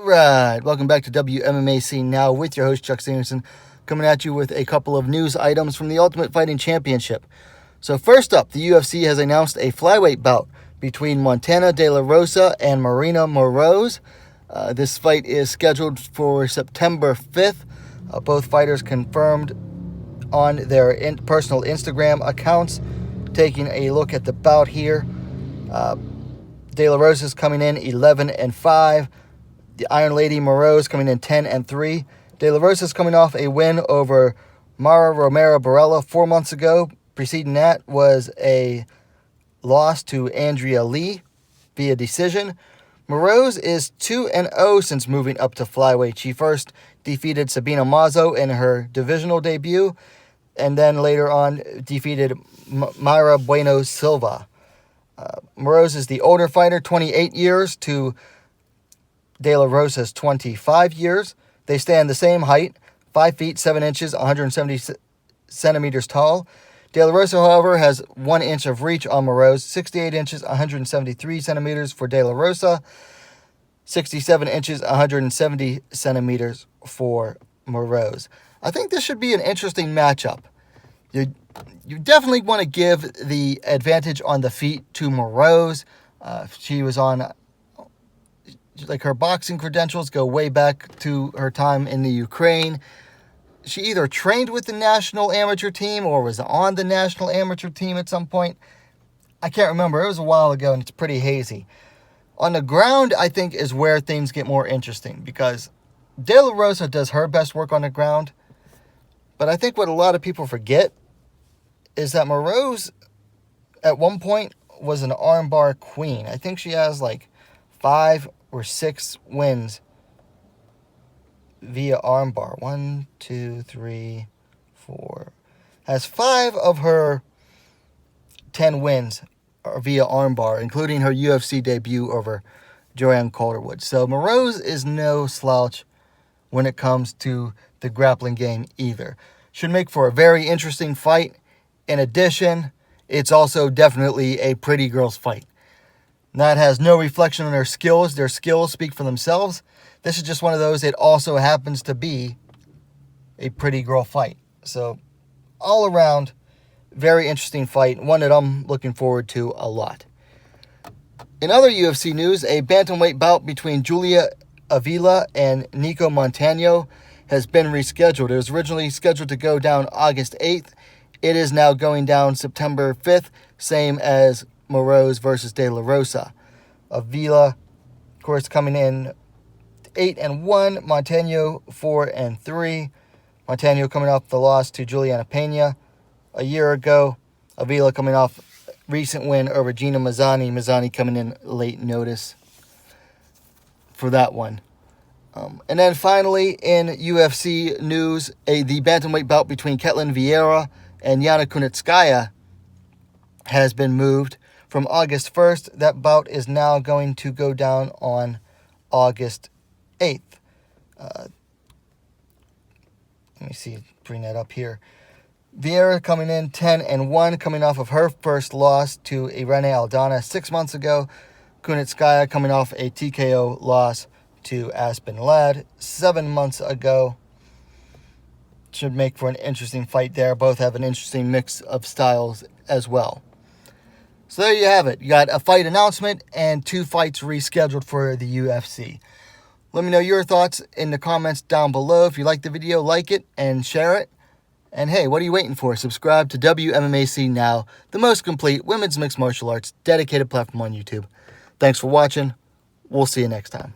Alright, welcome back to WMMA Now with your host Chuck Sanderson, coming at you with a couple of news items from the Ultimate Fighting Championship. So first up, the UFC has announced a flyweight bout between Montano de la Rosa and Maryna Moroz. This fight is scheduled for September 5th. Both fighters confirmed on their personal Instagram accounts. Taking a look at the bout here, de la Rosa is coming in 11-5. The Iron Lady Moroz coming in 10-3. De la Rosa is coming off a win over Mara Romero Barella 4 months ago. Preceding that was a loss to Andrea Lee via decision. Moroz is 2-0 since moving up to flyweight. She first defeated Sabina Mazo in her divisional debut, and then later on defeated Mayra Bueno Silva. Moroz is the older fighter, 28 years to De La Rosa's 25 years. They stand the same height, 5 feet 7 inches, 170 centimeters tall. De La Rosa, however, has 1 inch of reach on Moroz, 68 inches, 173 centimeters for De La Rosa, 67 inches, 170 centimeters for Moroz. I think this should be an interesting matchup. You definitely want to give the advantage on the feet to Moroz. She was on, like, her boxing credentials go way back to her time in the Ukraine. She either trained with the national amateur team or was on the national amateur team at some point. I can't remember. It was a while ago, and it's pretty hazy. On the ground, I think, is where things get more interesting, because De La Rosa does her best work on the ground. But I think what a lot of people forget is that Moroz, at one point, was an armbar queen. I think she has like 5 or 6 wins via armbar. 1, 2, 3, 4. Has 5 of her 10 wins are via armbar, including her UFC debut over Joanne Calderwood. So Moroz is no slouch when it comes to the grappling game either. Should make for a very interesting fight. In addition, it's also definitely a pretty girl's fight. That has no reflection on their skills. Their skills speak for themselves. This is just one of those. It also happens to be a pretty girl fight. So, all around, very interesting fight. One that I'm looking forward to a lot. In other UFC news, a bantamweight bout between Julia Avila and Nico Montano has been rescheduled. It was originally scheduled to go down August 8th. It is now going down September 5th, same as Moroz versus De La Rosa. Avila, of course, coming in 8-1. Montano 4-3. Montano coming off the loss to Juliana Pena a year ago. Avila coming off recent win over Gina Mazzani. Mazzani coming in late notice for that one. And then finally, in UFC news, the bantamweight bout between Vieira and Konetskaya has been moved from August 1st. That bout is now going to go down on August 8th. Let me see, bring that up here. Vieira coming in 10-1, coming off of her first loss to Irene Aldana 6 months ago. Konetskaya coming off a TKO loss to Aspen Ladd 7 months ago. Should make for an interesting fight there. Both have an interesting mix of styles as well. So there you have it. You got a fight announcement and 2 fights rescheduled for the UFC. Let me know your thoughts in the comments down below. If you like the video, like it and share it. And hey, what are you waiting for? Subscribe to WMMA Now, the most complete women's mixed martial arts dedicated platform on YouTube. Thanks for watching. We'll see you next time.